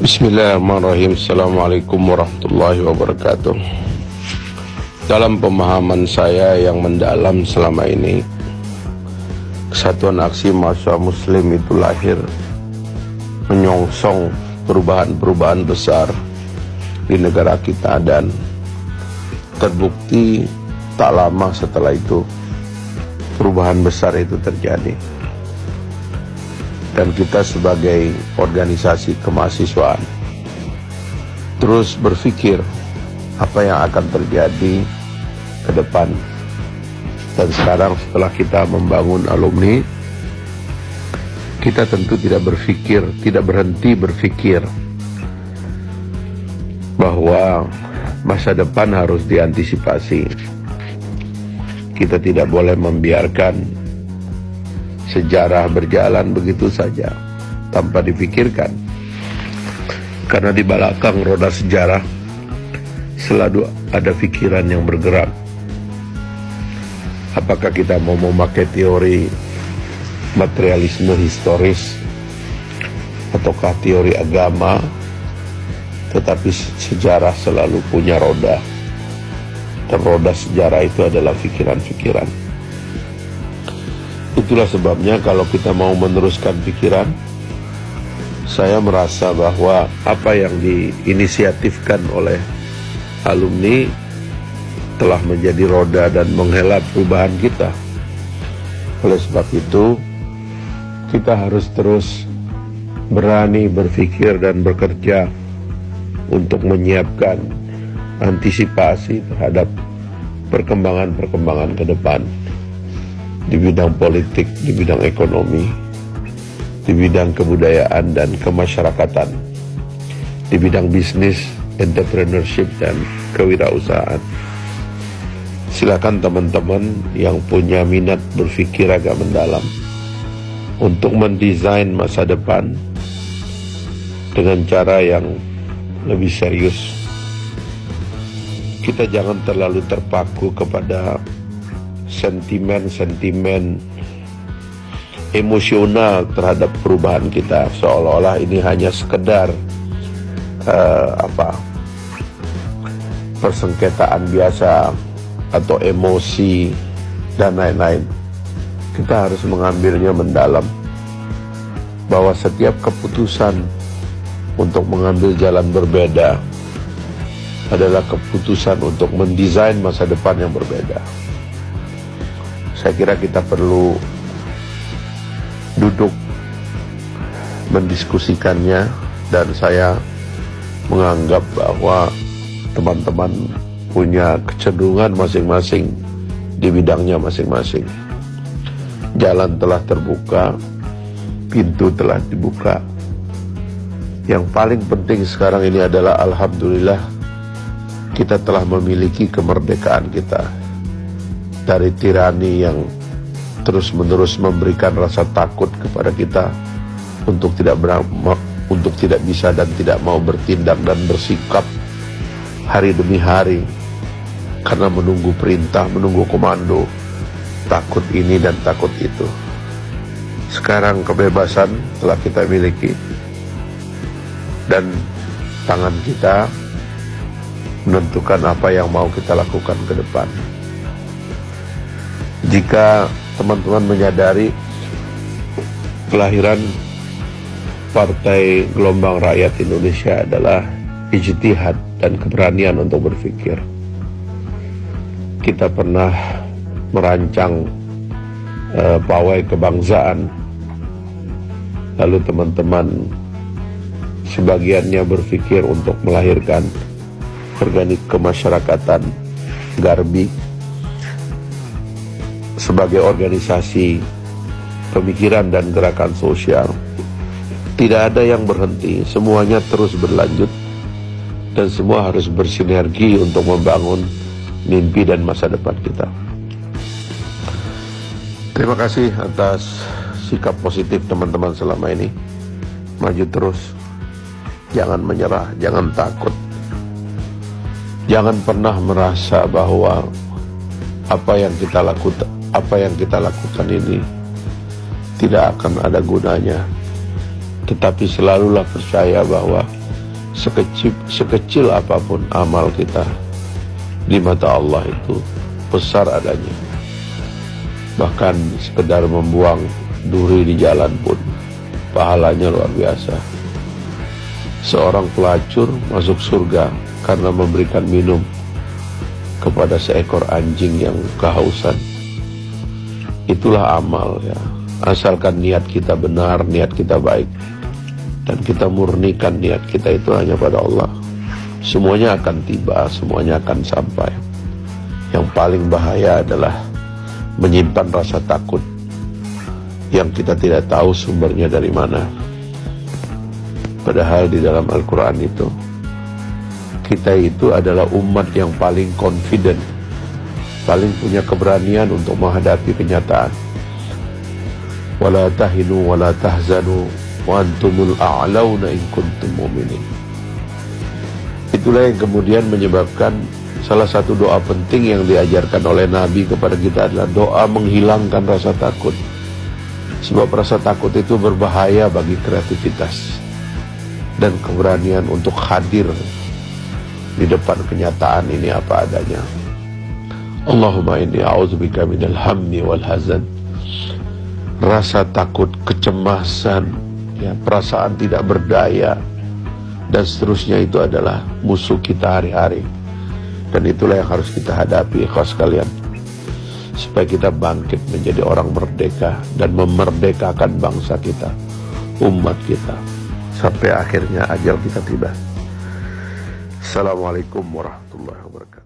Bismillahirrahmanirrahim. Assalamualaikum warahmatullahi wabarakatuh. Dalam pemahaman saya yang mendalam selama ini, Kesatuan Aksi Mahasiswa Muslim itu lahir menyongsong perubahan-perubahan besar di negara kita, dan terbukti tak lama setelah itu perubahan besar itu terjadi. Dan kita sebagai organisasi kemahasiswaan terus berpikir apa yang akan terjadi ke depan. Dan sekarang setelah kita membangun alumni, kita tentu tidak berhenti berpikir bahwa masa depan harus diantisipasi. Kita tidak boleh membiarkan sejarah berjalan begitu saja tanpa dipikirkan, karena di belakang roda sejarah selalu ada pikiran yang bergerak. Apakah kita mau memakai teori materialisme historis ataukah teori agama, tetapi sejarah selalu punya roda, dan roda sejarah itu adalah pikiran-pikiran. Itulah sebabnya kalau kita mau meneruskan pikiran, saya merasa bahwa apa yang diinisiatifkan oleh alumni telah menjadi roda dan menghela perubahan kita. Oleh sebab itu, kita harus terus berani berpikir dan bekerja untuk menyiapkan antisipasi terhadap perkembangan-perkembangan ke depan. Di bidang politik, di bidang ekonomi, di bidang kebudayaan dan kemasyarakatan, di bidang bisnis, entrepreneurship, dan kewirausahaan. Silakan teman-teman yang punya minat berpikir agak mendalam untuk mendesain masa depan dengan cara yang lebih serius. Kita jangan terlalu terpaku kepada sentimen emosional terhadap perubahan kita, seolah-olah ini hanya sekedar persengketaan biasa atau emosi dan lain-lain. Kita harus mengambilnya mendalam, bahwa setiap keputusan untuk mengambil jalan berbeda adalah keputusan untuk mendesain masa depan yang berbeda. Saya kira kita perlu duduk mendiskusikannya, dan saya menganggap bahwa teman-teman punya kecenderungan masing-masing di bidangnya masing-masing. Jalan telah terbuka, pintu telah dibuka. Yang paling penting sekarang ini adalah alhamdulillah kita telah memiliki kemerdekaan kita dari tirani yang terus-menerus memberikan rasa takut kepada kita untuk tidak bisa dan tidak mau bertindak dan bersikap hari demi hari karena menunggu perintah, menunggu komando, takut ini dan takut itu. Sekarang kebebasan telah kita miliki, dan tangan kita menentukan apa yang mau kita lakukan ke depan. Jika teman-teman menyadari kelahiran Partai Gelombang Rakyat Indonesia adalah ijtihad dan keberanian untuk berpikir. Kita pernah merancang pawai kebangsaan, lalu teman-teman sebagiannya berpikir untuk melahirkan organik kemasyarakatan Garbi sebagai organisasi pemikiran dan gerakan sosial. Tidak ada yang berhenti, semuanya terus berlanjut, dan semua harus bersinergi untuk membangun mimpi dan masa depan kita. Terima kasih atas sikap positif teman-teman selama ini. Maju terus, jangan menyerah, jangan takut. Jangan pernah merasa bahwa apa yang kita lakukan ini tidak akan ada gunanya. Tetapi selalulah percaya bahwa sekecil apapun amal kita di mata Allah itu besar adanya. Bahkan sekedar membuang duri di jalan pun pahalanya luar biasa. Seorang pelacur masuk surga karena memberikan minum kepada seekor anjing yang kehausan. Itulah amal ya. Asalkan niat kita benar, niat kita baik, dan kita murnikan niat kita itu hanya pada Allah, semuanya akan tiba, semuanya akan sampai. Yang paling bahaya adalah menyimpan rasa takut yang kita tidak tahu sumbernya dari mana. Padahal di dalam Al-Quran itu, kita itu adalah umat yang paling confident, paling punya keberanian untuk menghadapi kenyataan. Wala tahinu wala tahzanu wa antumul a'launa in kuntum mu'minin. Itulah yang kemudian menyebabkan salah satu doa penting yang diajarkan oleh Nabi kepada kita adalah doa menghilangkan rasa takut. Sebab rasa takut itu berbahaya bagi kreativitas dan keberanian untuk hadir di depan kenyataan ini apa adanya. Allahumma inni a'udzubika minal hammi wal hazan. Rasa takut, kecemasan, ya, perasaan tidak berdaya, dan seterusnya itu adalah musuh kita hari-hari. Dan itulah yang harus kita hadapi, ikhwas sekalian, supaya kita bangkit menjadi orang merdeka dan memerdekakan bangsa kita, umat kita, sampai akhirnya ajal kita tiba. Assalamualaikum warahmatullahi wabarakatuh.